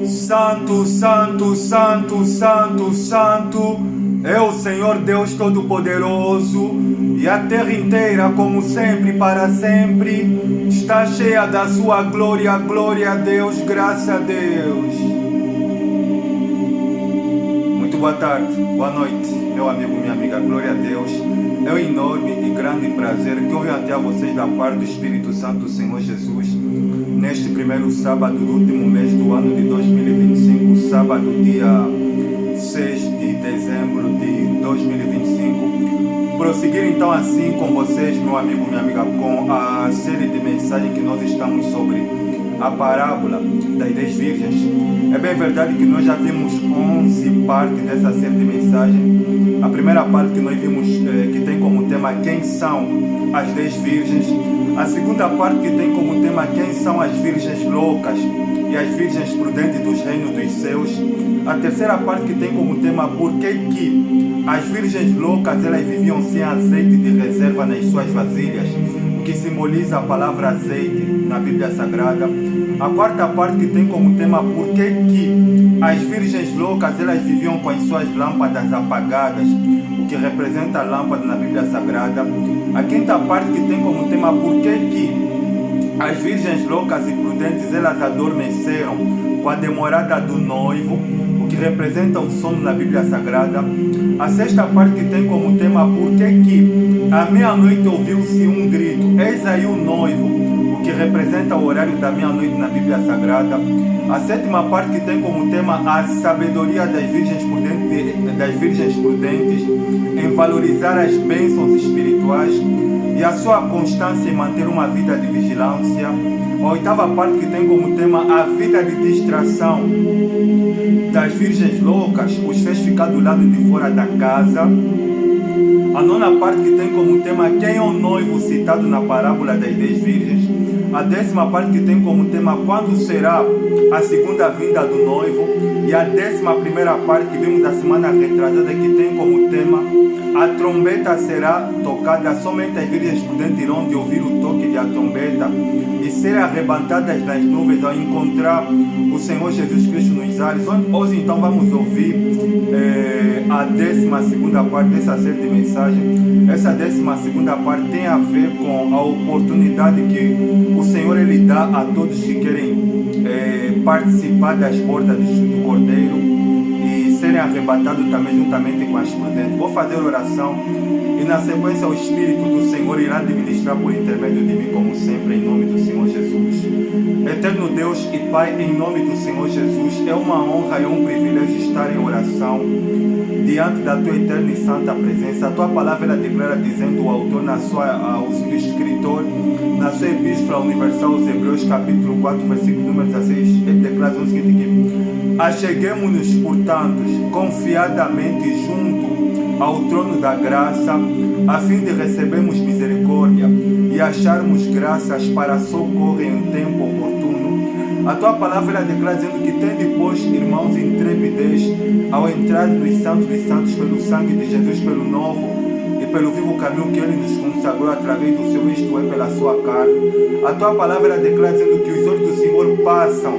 Santo, santo, santo, santo, santo é o Senhor Deus Todo-Poderoso, e a terra inteira, como sempre, para sempre, está cheia da sua glória. Glória a Deus, graças a Deus. Muito boa tarde, boa noite, meu amigo, minha amiga. Glória a Deus. É um enorme e grande prazer que eu venho até a vocês da parte do Espírito Santo do Senhor Jesus, neste primeiro sábado do último mês do ano de 2025, sábado dia 6 de dezembro de 2025. Prosseguir então assim com vocês, meu amigo, minha amiga, com a série de mensagens que nós estamos sobre a parábola das 10 virgens. É bem verdade que nós já vimos 11 partes dessa série de mensagens. A primeira parte que nós vimos que tem como tema quem são as 10 virgens. A segunda parte que tem como tema quem são as virgens loucas e as virgens prudentes dos reinos dos céus. A terceira parte que tem como tema por que as virgens loucas elas viviam sem azeite de reserva nas suas vasilhas, o que simboliza a palavra azeite na Bíblia Sagrada. A quarta parte que tem como tema por que as virgens loucas elas viviam com as suas lâmpadas apagadas, o que representa a lâmpada na Bíblia Sagrada. A quinta parte que tem como tema por que as virgens loucas e prudentes elas adormeceram com a demorada do noivo, o que representa o sono na Bíblia Sagrada. A sexta parte que tem como tema por que à meia-noite ouviu-se um grito, eis aí o noivo, o que representa o horário da meia-noite na Bíblia Sagrada. A sétima parte que tem como tema a sabedoria das virgens prudentes em valorizar as bênçãos espirituais e a sua constância em manter uma vida de vigilância. A oitava parte que tem como tema a vida de distração das virgens loucas os fez ficar do lado de fora da casa. A nona parte que tem como tema quem é o noivo citado na parábola das 10 virgens. A décima parte que tem como tema quando será a segunda vinda do noivo. E a 11ª parte que vimos a semana retrasada que tem como tema a trombeta será tocada, somente as virgens prudentes irão de ouvir o toque de a trombeta e serem arrebatadas nas nuvens ao encontrar o Senhor Jesus Cristo nos ares. Hoje então vamos ouvir a 12ª parte dessa série de mensagens. Essa 12ª parte tem a ver com a oportunidade que o Senhor ele dá a todos que querem participar das bordas do Cordeiro e serem arrebatados também juntamente com as prudentes. Vou fazer oração e na sequência o Espírito do Senhor irá administrar por intermédio de mim, como sempre, em nome do Senhor Jesus. Eterno Deus e Pai, em nome do Senhor Jesus, é uma honra e um privilégio estar em oração diante da Tua eterna e santa presença. A Tua palavra ela declara dizendo o autor o escritor na sua epístola universal aos Hebreus capítulo 4 versículo número 16, ele declara o seguinte aqui: acheguemo-nos, portanto, confiadamente junto ao trono da graça, a fim de recebermos misericórdia e acharmos graças para socorro em tempo oportuno. A Tua palavra ela declara dizendo que tem depois, irmãos, intrepidez ao entrar nos santos dos santos pelo sangue de Jesus, pelo novo e pelo vivo caminho que Ele nos consagrou através do Seu, isto é, pela Sua carne. A Tua palavra ela declara dizendo que os olhos do Senhor passam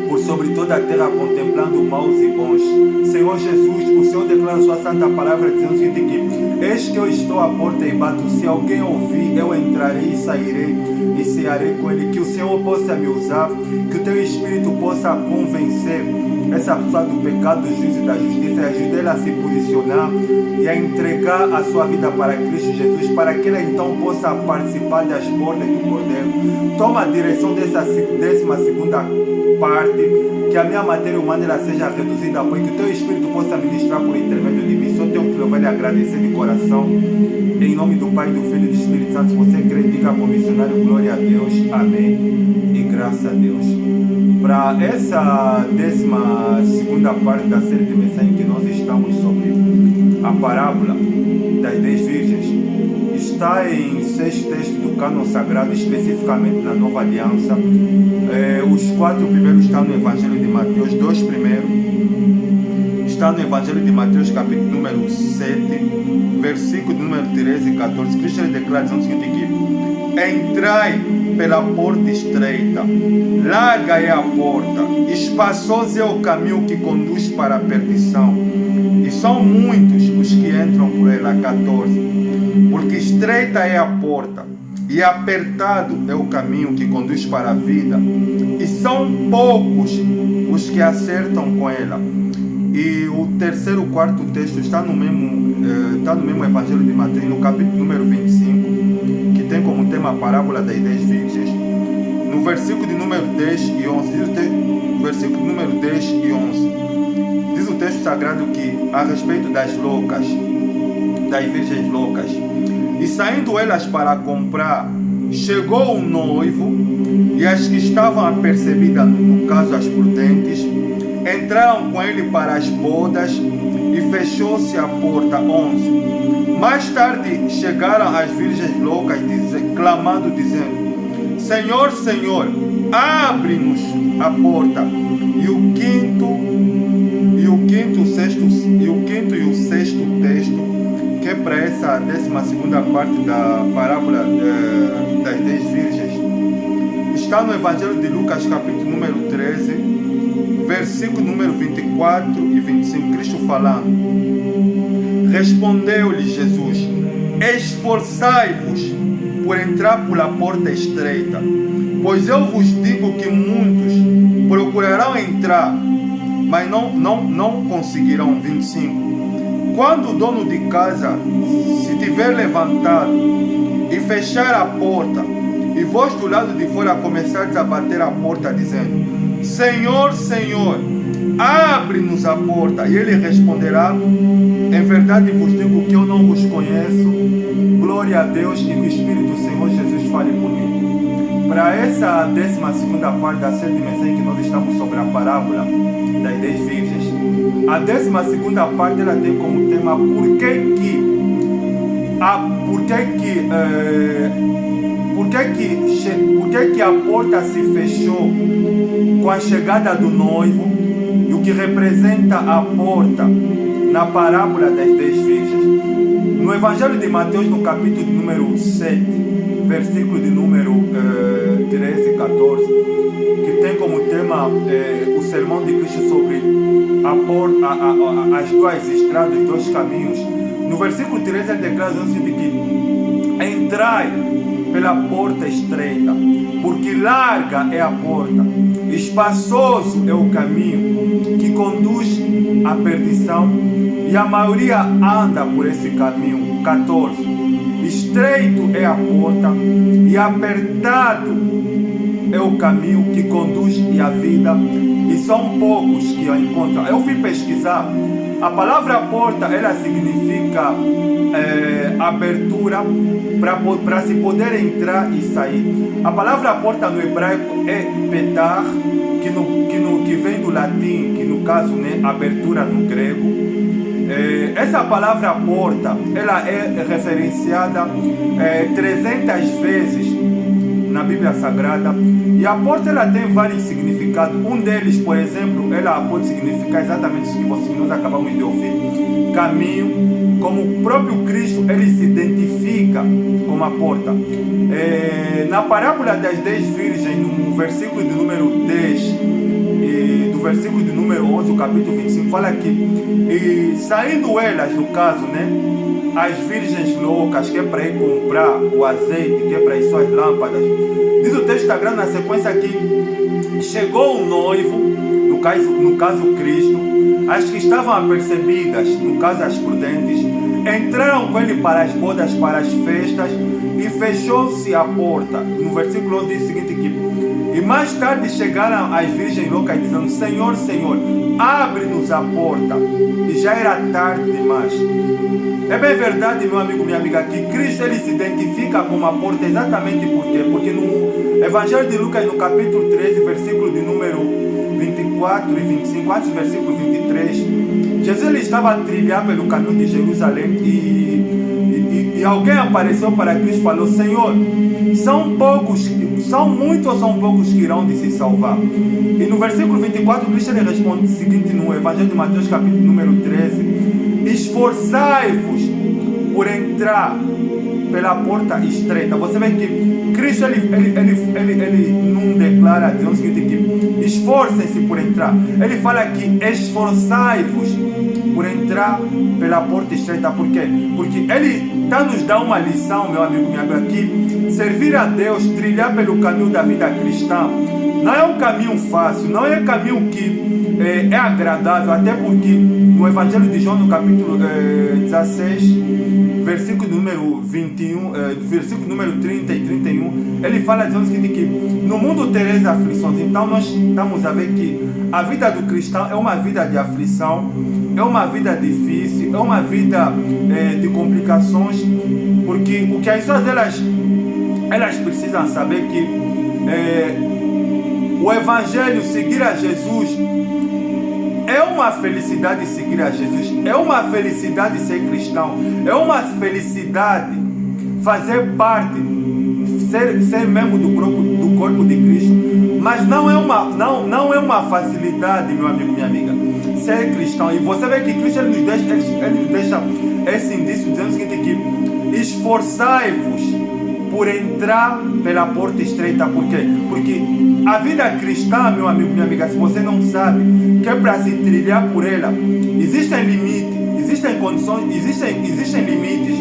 por sobre toda a terra contemplando maus e bons. Senhor Jesus, o Senhor declara a Sua santa palavra dizendo o seguinte que eis que eu estou à porta e bato, se alguém ouvir, eu entrarei e sairei e cearei com ele. Que o Senhor possa me usar, que o Teu Espírito possa convencer essa pessoa do pecado, do juízo e da justiça, e ajudar ela a se posicionar e a entregar a sua vida para Cristo Jesus, para que ela então possa participar das bordas do Cordeiro. Toma a direção dessa 12ª parte, que a minha matéria humana ela seja reduzida a pó, que o Teu Espírito possa ministrar por intermédio de mim. Só tenho que louvar e agradecer de coração. Em nome do Pai, do Filho e do Espírito Santo, se você crê, diga com o missionário, glória a Deus, amém e graças a Deus. Para essa 12ª parte da série de mensagens que nós estamos sobre a parábola das 10 virgens, está em 6 textos do cânon sagrado, especificamente na Nova Aliança. Os 4 primeiros estão no Evangelho de Mateus, 2 primeiros está no Evangelho de Mateus, capítulo número 7, versículo número 13 e 14. Cristo ele declara dizendo o seguinte aqui: entrai pela porta estreita, larga é a porta, espaçoso é o caminho que conduz para a perdição, e são muitos os que entram por ela. 14. Porque estreita é a porta, e apertado é o caminho que conduz para a vida, e são poucos os que acertam com ela. E o terceiro, quarto texto está no mesmo Evangelho de Mateus, no capítulo número 25, que tem como tema a parábola das 10 virgens. No versículo de número 10 e 11, versículo número 10 e 11, diz o texto sagrado que, a respeito das loucas, das virgens loucas, e saindo elas para comprar, chegou o noivo, e as que estavam apercebidas, no caso as prudentes, entraram com ele para as bodas, e fechou-se a porta. 11. Mais tarde chegaram as virgens loucas, clamando, dizendo: Senhor, Senhor, abre-nos a porta. E o quinto e o sexto texto, que é para essa 12ª parte da parábola das 10 virgens, está no Evangelho de Lucas, capítulo número 13, versículo número 24 e 25, Cristo falando. Respondeu-lhe Jesus: esforçai-vos por entrar pela porta estreita, pois eu vos digo que muitos procurarão entrar, mas não conseguirão. 25. Quando o dono de casa se tiver levantado e fechar a porta, e vós do lado de fora começardes a bater a porta, dizendo: Senhor, Senhor, abre-nos a porta, e ele responderá: em verdade vos digo que eu não vos conheço. Glória a Deus, e que o Espírito do Senhor Jesus fale por mim. Para essa 12ª parte da série de mensagens que nós estamos sobre a parábola das 10 virgens, a 12ª parte ela tem como tema por que a porta se fechou com a chegada do noivo, e o que representa a porta na parábola das 10 virgens. No Evangelho de Mateus, no capítulo número 7, versículo de número 13 e 14, que tem como tema o sermão de Cristo sobre as duas estradas, os dois caminhos. No versículo 13 ele declara o seguinte: que entrai pela porta estreita, porque larga é a porta, espaçoso é o caminho que conduz à perdição, e a maioria anda por esse caminho. 14. Estreito é a porta, e apertado é o caminho que conduz à vida, e são poucos que a encontram. Eu fui pesquisar. A palavra porta, ela significa abertura para se poder entrar e sair. A palavra porta no hebraico é petar, que vem do latim, que no caso, né, abertura no grego. Essa palavra porta, ela é referenciada 300 vezes na Bíblia Sagrada, e a porta ela tem vários significados. Um deles, por exemplo, ela pode significar exatamente isso que nós acabamos de ouvir: caminho, como o próprio Cristo ele se identifica como a porta. Na parábola das 10 virgens, no versículo de número 10 e do versículo de número 11, o capítulo 25, fala que saindo elas, no caso, né, as virgens loucas, que é para ir comprar o azeite, que é para ir suas lâmpadas, diz o texto sagrado na sequência que chegou o noivo, no caso Cristo, as que estavam apercebidas, no caso as prudentes, entraram com ele para as bodas, para as festas, e fechou-se a porta. No versículo 11 diz o seguinte: e mais tarde chegaram as virgens loucas dizendo: Senhor, Senhor, abre-nos a porta. E já era tarde demais. É bem verdade, meu amigo, minha amiga, que Cristo ele se identifica como a porta exatamente por quê? Porque no Evangelho de Lucas, no capítulo 13, versículo de número 24 e 25, antes do versículo 23, Jesus ele estava a trilhar pelo caminho de Jerusalém, e alguém apareceu para Cristo e falou: Senhor, São muitos ou são poucos que irão de se salvar? E no versículo 24, Cristo ele responde o seguinte no Evangelho de Mateus, capítulo número 13: esforçai-vos por entrar pela porta estreita. Você vê que Cristo ele não declara, dizendo o seguinte, que esforcem-se por entrar. Ele fala que esforçai-vos por entrar pela porta estreita. Por quê? Porque ele está nos dando uma lição, meu amigo, minha amiga, que servir a Deus, trilhar pelo caminho da vida cristã, não é um caminho fácil, não é um caminho que é agradável, até porque no Evangelho de João, no capítulo 16, versículo número 21, versículo número 30 e 31, ele fala dizendo que no mundo tereis aflições. Então nós estamos a ver que a vida do cristão é uma vida de aflição, é uma vida difícil, é uma vida de complicações, porque o que as pessoas elas precisam saber que o Evangelho, seguir a Jesus, é uma felicidade seguir a Jesus, é uma felicidade ser cristão, é uma felicidade fazer parte, ser membro do corpo de Cristo, mas não é uma facilidade, meu amigo, minha amiga, ser cristão. E você vê que Cristo ele nos deixa esse indício dizendo o seguinte, que esforçai-vos por entrar pela porta estreita. Por quê? Porque a vida cristã, meu amigo, minha amiga, se você não sabe, que é para se trilhar por ela, existem limites, existem condições, existem limites,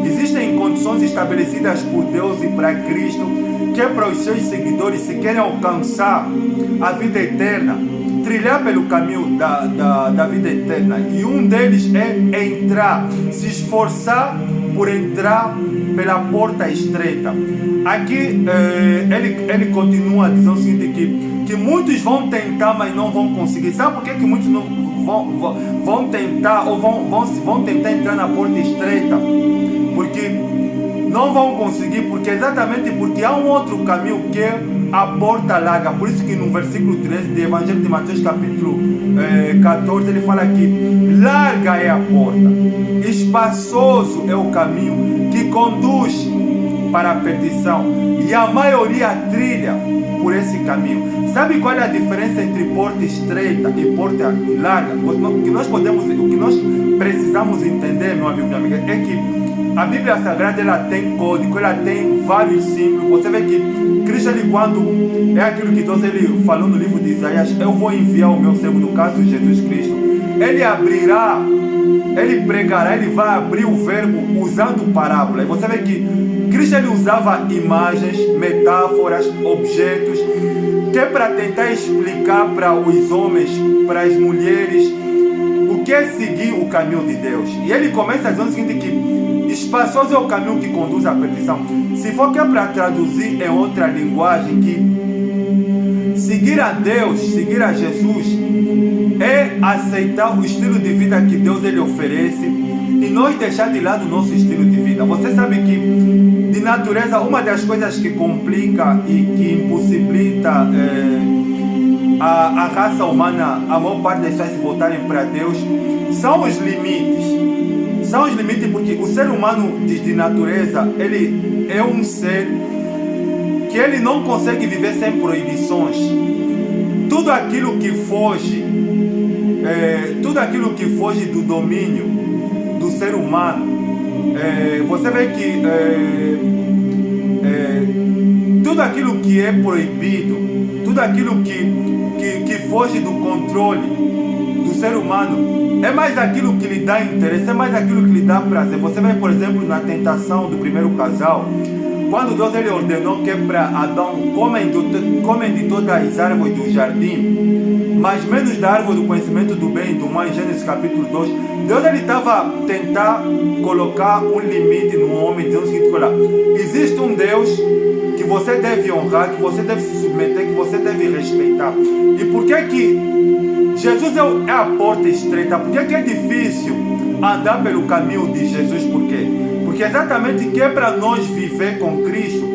existem condições estabelecidas por Deus e para Cristo, que é para os seus seguidores, se querem alcançar a vida eterna, trilhar pelo caminho da vida eterna. E um deles é entrar, se esforçar por entrar pela porta estreita. Aqui ele continua dizendo o seguinte, que muitos vão tentar, mas não vão conseguir. Sabe por que muitos não vão tentar ou vão tentar entrar na porta estreita? Porque não vão conseguir, exatamente porque há um outro caminho que é a porta larga. Por isso que no versículo 13 do Evangelho de Mateus, capítulo 14, ele fala que larga é a porta, espaçoso é o caminho que conduz para a perdição, e a maioria trilha por esse caminho. Sabe qual é a diferença entre porta estreita e porta larga? O que nós precisamos entender, meu amigo, minha amiga, é que a Bíblia Sagrada ela tem código, ela tem vários símbolos. Você vê que Cristo, ele, quando é aquilo que Deus ele falou no livro de Isaías, eu vou enviar o meu servo, no caso Jesus Cristo, ele abrirá, ele pregará, ele vai abrir o verbo usando parábola. E você vê que Cristo ele usava imagens, metáforas, objetos, que é para tentar explicar para os homens, para as mulheres, o que é seguir o caminho de Deus. E ele começa a dizer o seguinte, que espaçoso é o caminho que conduz à perdição. Se for que é para traduzir em outra linguagem, que seguir a Deus, seguir a Jesus, é aceitar o estilo de vida que Deus ele oferece e nós deixar de lado o nosso estilo de vida. Você sabe que, de natureza, uma das coisas que complica e que impossibilita a raça humana, a maior parte das pessoas se voltarem para Deus, são os limites. São os limites, porque o ser humano de natureza, ele é um ser que ele não consegue viver sem proibições. Tudo aquilo que foge do domínio do ser humano, você vê que tudo aquilo que é proibido, tudo aquilo que foge do controle do ser humano, é mais aquilo que lhe dá interesse, é mais aquilo que lhe dá prazer. Você vê, por exemplo, na tentação do primeiro casal, quando Deus ele ordenou que para Adão comem de todas as árvores do jardim, mas menos da árvore do conhecimento do bem e do mal, em Gênesis capítulo 2, Deus ele estava tentando colocar um limite no homem, dizendo o seguinte, olha, existe um Deus que você deve honrar, que você deve se submeter, que você deve respeitar. E por que Jesus é a porta estreita? Por que é difícil andar pelo caminho de Jesus? Por quê? Porque exatamente que é para nós viver com Cristo,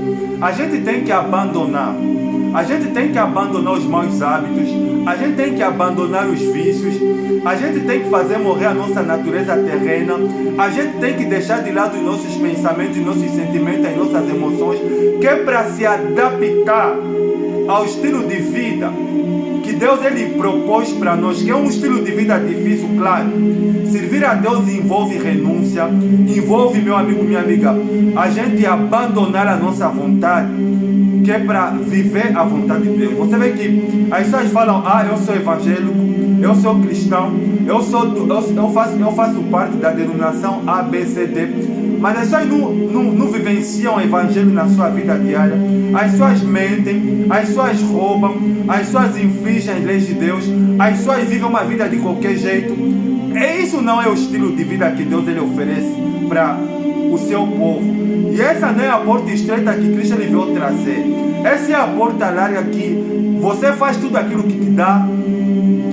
a gente tem que abandonar. A gente tem que abandonar os maus hábitos, a gente tem que abandonar os vícios, a gente tem que fazer morrer a nossa natureza terrena, a gente tem que deixar de lado os nossos pensamentos, os nossos sentimentos, as nossas emoções, que é para se adaptar ao estilo de vida que Deus ele propôs para nós, que é um estilo de vida difícil, claro. Servir a Deus envolve renúncia, envolve, meu amigo, minha amiga, a gente abandonar a nossa vontade, que é para viver a vontade de Deus. Você vê que as pessoas falam, eu sou evangélico, eu sou cristão, eu faço parte da denominação ABCD, mas as pessoas não vivenciam o evangelho na sua vida diária. As pessoas mentem, as pessoas roubam, as pessoas infringem as leis de Deus, as pessoas vivem uma vida de qualquer jeito. Isso não é o estilo de vida que Deus ele oferece para o seu povo. E essa não é a porta estreita que Cristo ele veio trazer. Essa é a porta larga que você faz tudo aquilo que te dá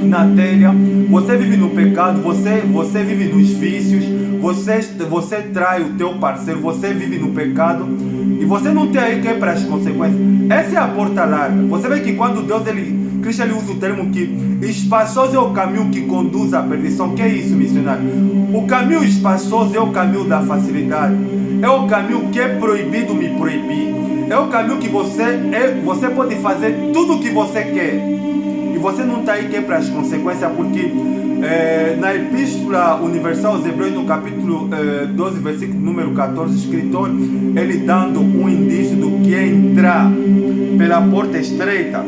na telha, você vive no pecado, você vive nos vícios, você trai o teu parceiro, você vive no pecado e você não tem aí que é para as consequências. Essa é a porta larga. Você vê que quando Cristo ele usa o termo que espaçoso é o caminho que conduz à perdição. Que é isso, missionário? O caminho espaçoso é o caminho da facilidade, é o caminho que é proibido me proibir, é o caminho que você pode fazer tudo o que você quer e você não está aí que é para as consequências, porque na Epístola Universal aos Hebreus, no capítulo 12, versículo número 14, o escritor ele dando um indício do que é entrar pela porta estreita,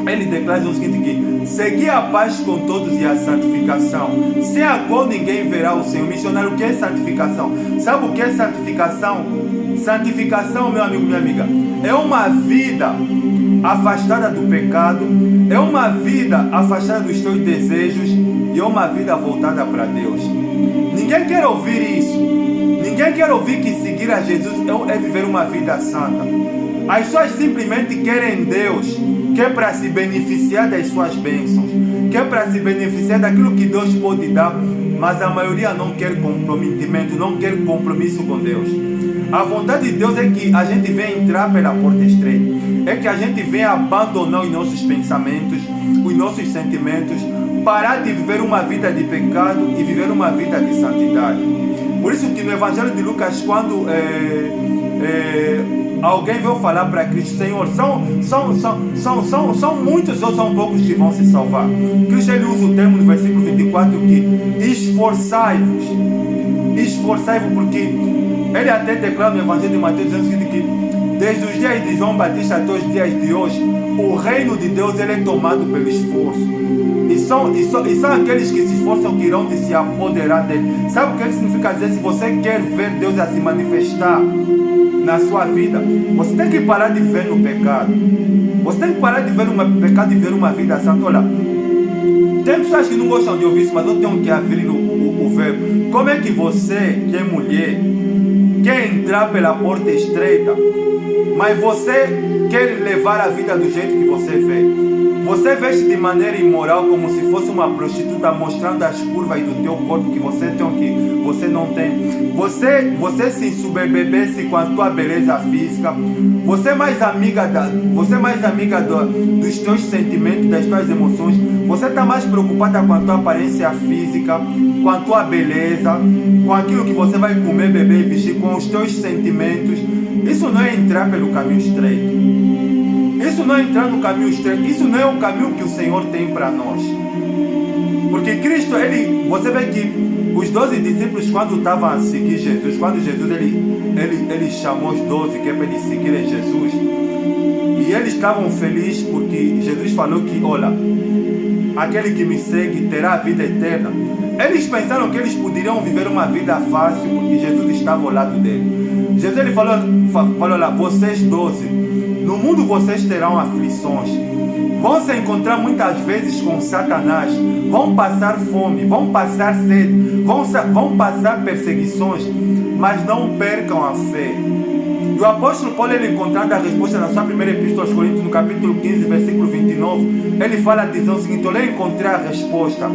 ele declara o seguinte, que seguir a paz com todos e a santificação, sem a qual ninguém verá o Senhor. Missionário, o que é santificação? Sabe o que é santificação? Santificação, meu amigo, minha amiga, é uma vida afastada do pecado, é uma vida afastada dos teus desejos e é uma vida voltada para Deus. Ninguém quer ouvir isso. Ninguém quer ouvir que seguir a Jesus é viver uma vida santa. As pessoas simplesmente querem Deus, que é para se beneficiar das suas bênçãos, que é para se beneficiar daquilo que Deus pode dar, mas a maioria não quer comprometimento, não quer compromisso com Deus. A vontade de Deus é que a gente venha entrar pela porta estreita, é que a gente venha abandonar os nossos pensamentos, os nossos sentimentos, parar de viver uma vida de pecado e viver uma vida de santidade. Por isso que no Evangelho de Lucas, quando alguém veio falar para Cristo, Senhor, são muitos ou são poucos que vão se salvar? Cristo ele usa o termo no versículo 24 que esforçai-vos, porque ele até declara no Evangelho de Mateus dizendo que desde os dias de João Batista até os dias de hoje, o reino de Deus ele é tomado pelo esforço. E são aqueles que se esforçam que irão de se apoderar dele. Sabe o que significa dizer? Se você quer ver Deus a se manifestar na sua vida, você tem que parar de viver no pecado. Você tem que parar de viver no pecado e viver uma vida santa. Olha, tem pessoas que não gostam de ouvir isso, mas eu tenho que abrir o verbo. Como é que você, que é mulher, quer entrar pela porta estreita, mas você quer levar a vida do jeito que você vê? Você veste de maneira imoral como se fosse uma prostituta, mostrando as curvas do teu corpo que você tem, que você não tem. Você se ensoberbece com a tua beleza física. Você é mais amiga dos teus sentimentos, das tuas emoções. Você está mais preocupada com a tua aparência física, com a tua beleza, com aquilo que você vai comer, beber e vestir, com os teus sentimentos. Isso não é entrar pelo caminho estreito. Isso não é entrar no caminho estreito. Isso não é o caminho que o Senhor tem para nós. Porque Cristo, você vê que os 12 discípulos, quando estavam a seguir Jesus, quando Jesus ele chamou os 12 que é para eles seguirem Jesus, e eles estavam felizes porque Jesus falou que, olha, aquele que me segue terá a vida eterna. Eles pensaram que eles poderiam viver uma vida fácil porque Jesus estava ao lado dele. Jesus ele falou, olha, vocês 12, no mundo vocês terão aflições, vão se encontrar muitas vezes com Satanás, vão passar fome, vão passar sede, vão passar perseguições, mas não percam a fé. E o apóstolo Paulo, ele encontrando a resposta na sua primeira epístola aos Coríntios, no capítulo 15, versículo 29, ele fala, dizendo o seguinte: olha, eu encontrei a resposta.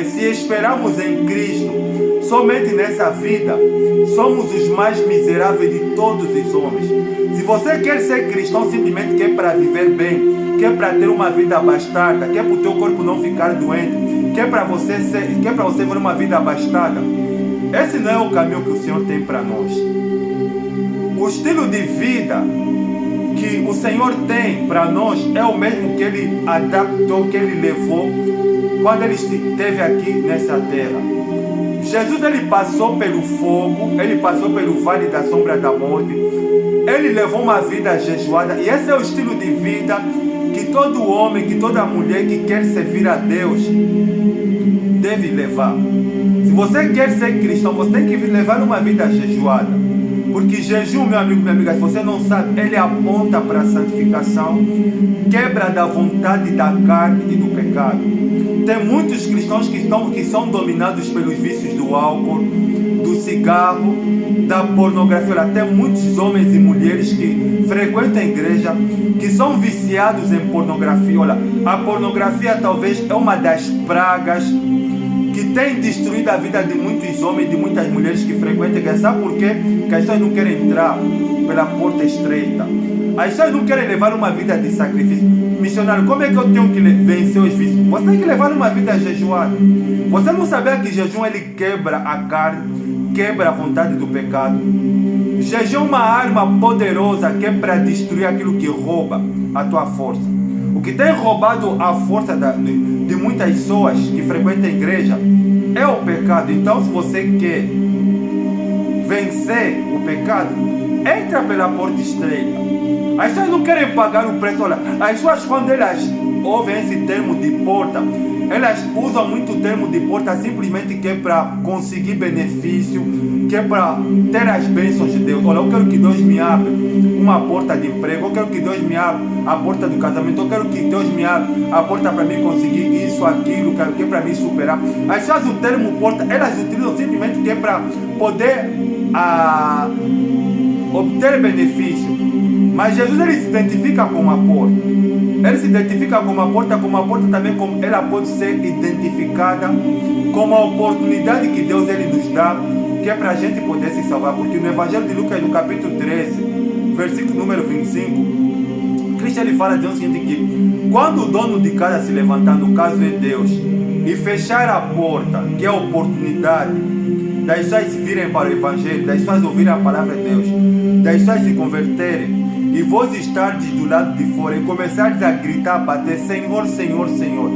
Se esperamos em Cristo, somente nessa vida, somos os mais miseráveis de todos os homens. Se você quer ser cristão simplesmente quer para viver bem, quer para ter uma vida bastarda, quer para o teu corpo não ficar doente, quer para você ter uma vida abastada, esse não é o caminho que o Senhor tem para nós. O estilo de vida que o Senhor tem para nós é o mesmo que Ele adaptou, que Ele levou quando Ele esteve aqui nessa terra. Jesus, Ele passou pelo fogo, Ele passou pelo vale da sombra da morte, Ele levou uma vida jejuada, e esse é o estilo de vida que todo homem, que toda mulher que quer servir a Deus deve levar. Se você quer ser cristão, você tem que levar uma vida jejuada. Porque jejum, meu amigo, minha amiga, se você não sabe, ele aponta para a santificação, quebra da vontade da carne e do pecado. Tem muitos cristãos que são dominados pelos vícios do álcool, do cigarro, da pornografia. Olha, tem muitos homens e mulheres que frequentam a igreja, que são viciados em pornografia. Olha, a pornografia talvez é uma das pragas que tem destruído a vida de muitos homens e de muitas mulheres que frequentam a igreja. Sabe por quê? Porque as pessoas não querem entrar pela porta estreita. As pessoas não querem levar uma vida de sacrifício. Missionário, como é que eu tenho que vencer os vícios? Você tem que levar uma vida jejuada. Você não sabia que jejum ele quebra a carne, quebra a vontade do pecado? Jejum é uma arma poderosa que é para destruir aquilo que rouba a tua força. O que tem roubado a força de muitas pessoas que frequentam a igreja é o pecado. Então, se você quer vencer o pecado, entra pela porta estreita. As pessoas não querem pagar o preço. Olha, as pessoas, quando elas ouvem esse termo de porta, elas usam muito o termo de porta simplesmente que é para conseguir benefício, que é para ter as bênçãos de Deus. Olha, eu quero que Deus me abra uma porta de emprego, eu quero que Deus me abra a porta do casamento, eu quero que Deus me abra a porta para mim conseguir isso, aquilo, que é para mim superar. As pessoas, o termo porta, elas utilizam simplesmente que é para poder obter benefício. Mas Jesus, ele se identifica como a porta. Ele se identifica como a porta também, como ela pode ser identificada como a oportunidade que Deus ele nos dá, que é para a gente poder se salvar. Porque no Evangelho de Lucas, no capítulo 13, versículo número 25, Cristo ele fala de o seguinte, que quando o dono de casa se levantar, no caso é Deus, e fechar a porta, que é a oportunidade das pessoas virem para o Evangelho, das pessoas ouvirem a palavra de Deus, das pessoas se converterem, e vós estardes do lado de fora e começardes a gritar, a bater, Senhor, Senhor, Senhor,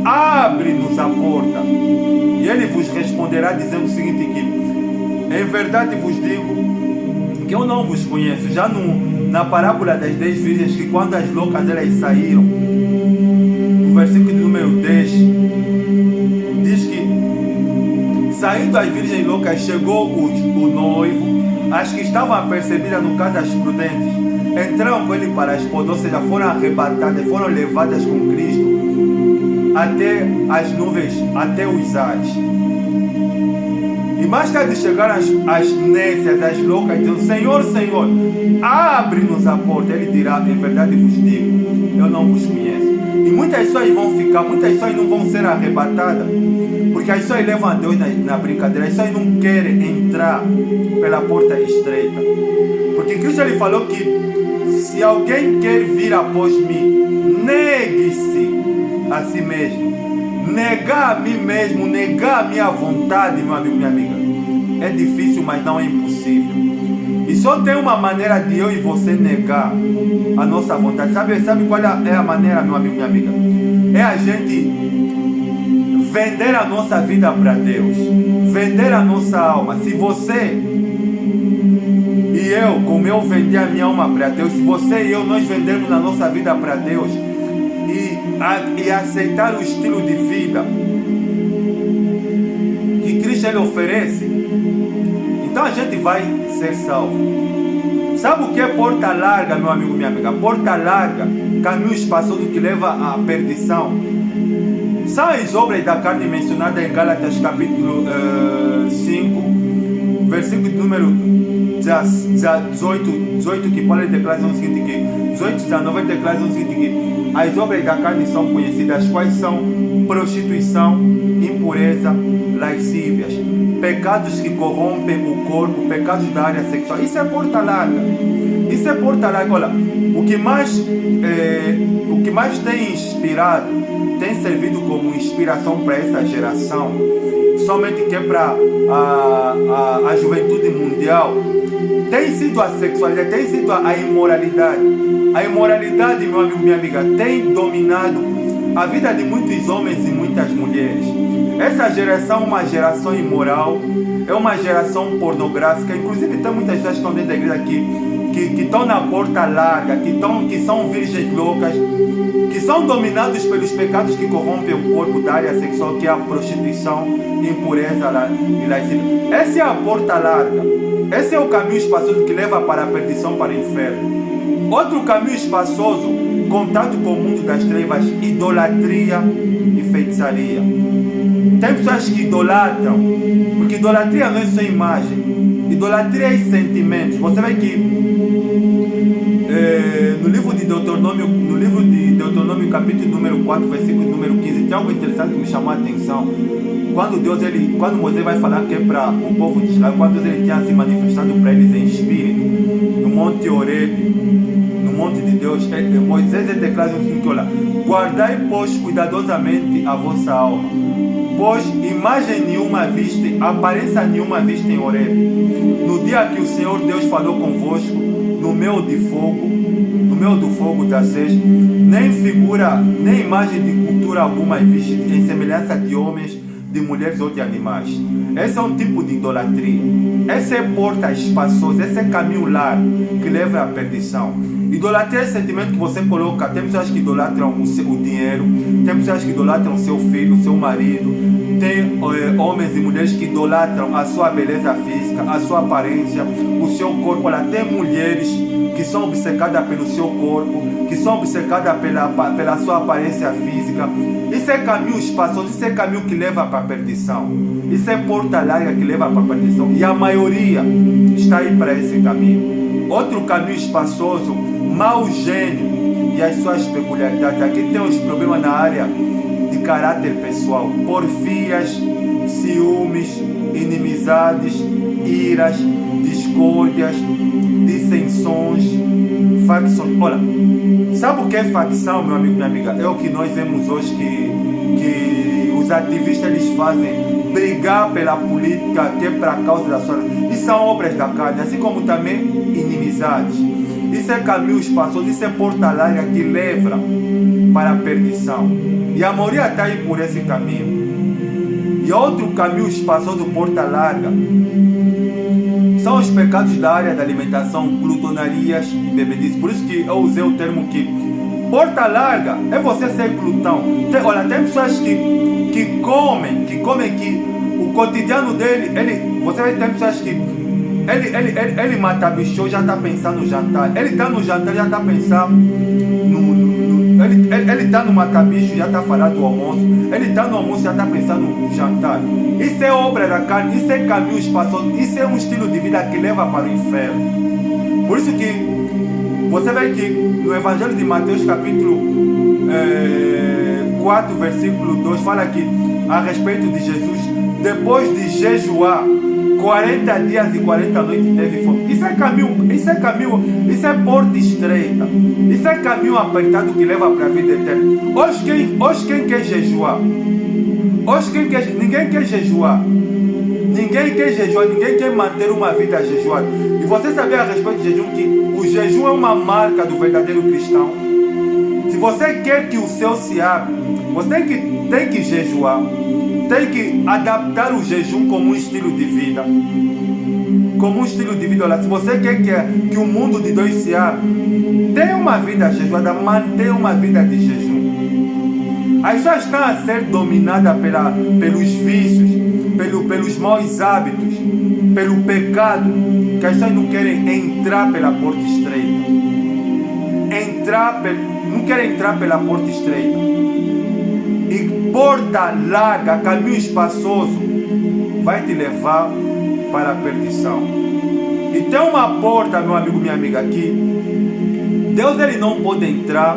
abre-nos a porta. E ele vos responderá dizendo o seguinte, que em verdade vos digo que eu não vos conheço. Já na parábola das 10 virgens, que quando as loucas elas saíram, no versículo número 10, diz que saindo as virgens loucas, chegou o noivo, as que estavam apercebidas, no caso as prudentes, entraram com ele para a esposa, ou seja, foram arrebatadas, foram levadas com Cristo até as nuvens, até os ares. E mais tarde chegaram as nécias, as loucas, dizendo, Senhor, Senhor, abre-nos a porta. Ele dirá, em verdade vos digo, eu não vos conheço. E muitas pessoas vão ficar, muitas pessoas não vão ser arrebatadas, porque as pessoas levam a Deus na brincadeira, as pessoas não querem entrar pela porta estreita. Porque Cristo ele falou que se alguém quer vir após mim, negue-se a si mesmo. Negar a mim mesmo, negar a minha vontade, meu amigo, minha amiga, é difícil, mas não é impossível. E só tem uma maneira de eu e você negar a nossa vontade. Sabe qual é a maneira, meu amigo, minha amiga? É a gente vender a nossa vida para Deus, vender a nossa alma. Se você e eu, como eu vendi a minha alma para Deus, se você e eu, nós vendemos a nossa vida para Deus e aceitar o estilo de vida que Cristo ele oferece, então a gente vai ser salvo. Sabe o que é porta larga, meu amigo, minha amiga? Porta larga, caminho espaçoso que leva à perdição. São as obras da carne mencionadas em Gálatas capítulo 5, versículo número 18 que Paulo declara o seguinte, que 18, 19 declara o seguinte, que as obras da carne são conhecidas, quais são prostituição, impureza, lascívias, pecados que corrompem o corpo, pecados da área sexual. Isso é porta larga. Isso é porta larga. Olha, o que mais tem inspirado, tem servido como inspiração para essa geração, somente que é para a juventude mundial, tem sido a sexualidade, tem sido a imoralidade. A imoralidade, meu amigo, minha amiga, tem dominado a vida de muitos homens e muitas mulheres. Essa geração é uma geração imoral, é uma geração pornográfica. Inclusive tem muitas pessoas que estão dentro da igreja que estão na porta larga, que são virgens loucas, que são dominados pelos pecados que corrompem o corpo da área sexual, que é a prostituição, impureza e lascívia. Essa é a porta larga. Esse é o caminho espaçoso que leva para a perdição, para o inferno. Outro caminho espaçoso, contato com o mundo das trevas, idolatria e feitiçaria. Tem pessoas que idolatram, porque idolatria não é só imagem, idolatria é sentimentos. Você vê que no livro de Deuteronômio, capítulo número 4, versículo número 15, tem algo interessante que me chamou a atenção. Quando Moisés vai falar que é para o povo de Israel, quando Deus ele tinha se manifestado para eles em espírito, no Monte Horebe, no Monte de Deus, Moisés declara o seguinte: olha, guardai, pois, cuidadosamente a vossa alma, pois imagem nenhuma viste, aparência nenhuma viste em Horebe, no dia que o Senhor Deus falou convosco, no meio do fogo da sede, nem figura, nem imagem de cultura alguma viste em semelhança de homens, de mulheres ou de animais. Esse é um tipo de idolatria. Essa é porta espaçosa, esse é caminho largo que leva à perdição. Idolatria é sentimento que você coloca. Tem pessoas que idolatram o dinheiro, tem pessoas que idolatram o seu filho, o seu marido, tem homens e mulheres que idolatram a sua beleza física, a sua aparência, o seu corpo. Olha, tem mulheres que são obcecadas pelo seu corpo, que são obcecadas pela sua aparência física. Isso é caminho espaçoso, isso é caminho que leva para a perdição. Isso é porta larga que leva para a perdição. E a maioria está aí para esse caminho. Outro caminho espaçoso, mau gênio e as suas peculiaridades. Aqui tem os problemas na área de caráter pessoal, porfias, ciúmes, inimizades, iras, discórdias, dissensões, facções. Olha, sabe o que é facção, meu amigo, minha amiga? É o que nós vemos hoje que os ativistas eles fazem, brigar pela política, que é para a causa da sua... Isso são obras da carne, assim como também inimizades. Isso é caminho espaçoso, isso é porta larga que leva para a perdição. E a maioria está aí por esse caminho. E outro caminho espaçoso, porta larga, são os pecados da área da alimentação, glutonarias e bebedices. Por isso que eu usei o termo que porta larga é você ser glutão. Olha, tem pessoas que comem que o cotidiano dele, você vai ter pessoas que ele mata bicho, já está pensando no jantar. Ele está no jantar, já está pensando ele está no mata-bicho, já está falando do almoço. Ele está no almoço, já está pensando no jantar. Isso é obra da carne, isso é caminho espaçoso, isso é um estilo de vida que leva para o inferno. Por isso que você vê que no Evangelho de Mateus, capítulo 4, versículo 2, fala aqui a respeito de Jesus, depois de jejuar 40 dias e 40 noites teve fome. Isso é porta estreita. Isso é caminho apertado que leva para a vida eterna. Hoje quem quer jejuar? Ninguém quer jejuar. Ninguém quer manter uma vida jejuada. E você sabia a respeito de jejum que o jejum é uma marca do verdadeiro cristão? Se você quer que o céu se abra, você tem que jejuar. Tem que adaptar o jejum como um estilo de vida. Como um estilo de vida. Olha, se você quer que o mundo de Deus se abra, tenha uma vida jejuada, mantenha uma vida de jejum. As pessoas estão a ser dominadas pelos vícios, pelos maus hábitos, pelo pecado, que as pessoas não querem entrar pela porta estreita. Não querem entrar pela porta estreita. E porta larga, caminho espaçoso, vai te levar para a perdição. E tem uma porta, meu amigo, minha amiga, aqui. Deus ele não pode entrar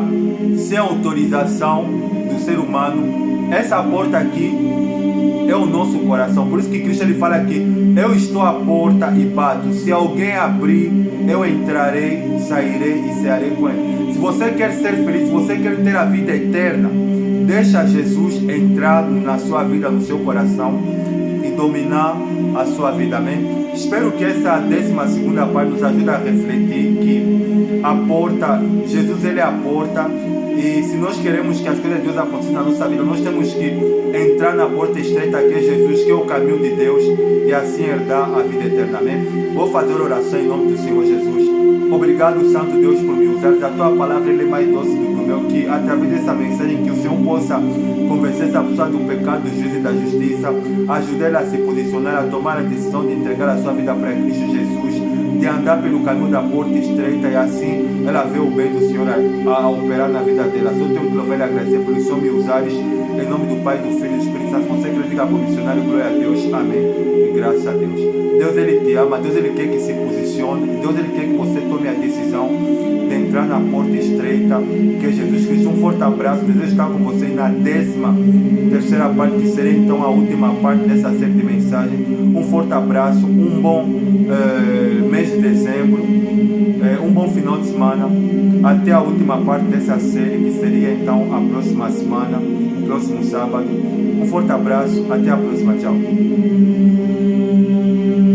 sem autorização do ser humano. Essa porta aqui é o nosso coração. Por isso que Cristo ele fala aqui: eu estou à porta e bato. Se alguém abrir, eu entrarei, sairei e cearei com ele. Se você quer ser feliz, se você quer ter a vida eterna, deixa Jesus entrar na sua vida, no seu coração e dominar a sua vida. Amém? Espero que essa 12ª parte nos ajude a refletir que a porta, Jesus ele é a porta. E se nós queremos que as coisas de Deus aconteçam na nossa vida, nós temos que entrar na porta estreita que é Jesus, que é o caminho de Deus, e assim herdar a vida eterna. Amém? Vou fazer oração em nome do Senhor Jesus. Obrigado, Santo Deus, por me usar. A tua palavra ele é mais doce do que o meu. Que através dessa mensagem que o Senhor possa convencer essa pessoa do pecado, do juízo e da justiça, ajudar ela a se posicionar, a tomar a decisão de entregar a sua vida para Cristo Jesus, de andar pelo caminho da porta estreita, e assim ela vê o bem do Senhor a operar na vida dela. Só tenho que louvar e agradecer por isso, me usares, em nome do Pai, do Filho e do Espírito Santo. Você que diga para o missionário, glória a Deus, amém, e graças a Deus. Deus ele te ama, Deus ele quer que se posicione, Deus ele quer que você tome a decisão de entrar na porta estreita, que é Jesus Cristo. Um forte abraço, desejo estar com você na 13ª parte, que será então a última parte dessa série de mensagens. Um forte abraço, um bom mês de dezembro, um bom final de semana, até a última parte dessa série, que seria então a próxima semana, o próximo sábado. Um forte abraço, até a próxima, tchau.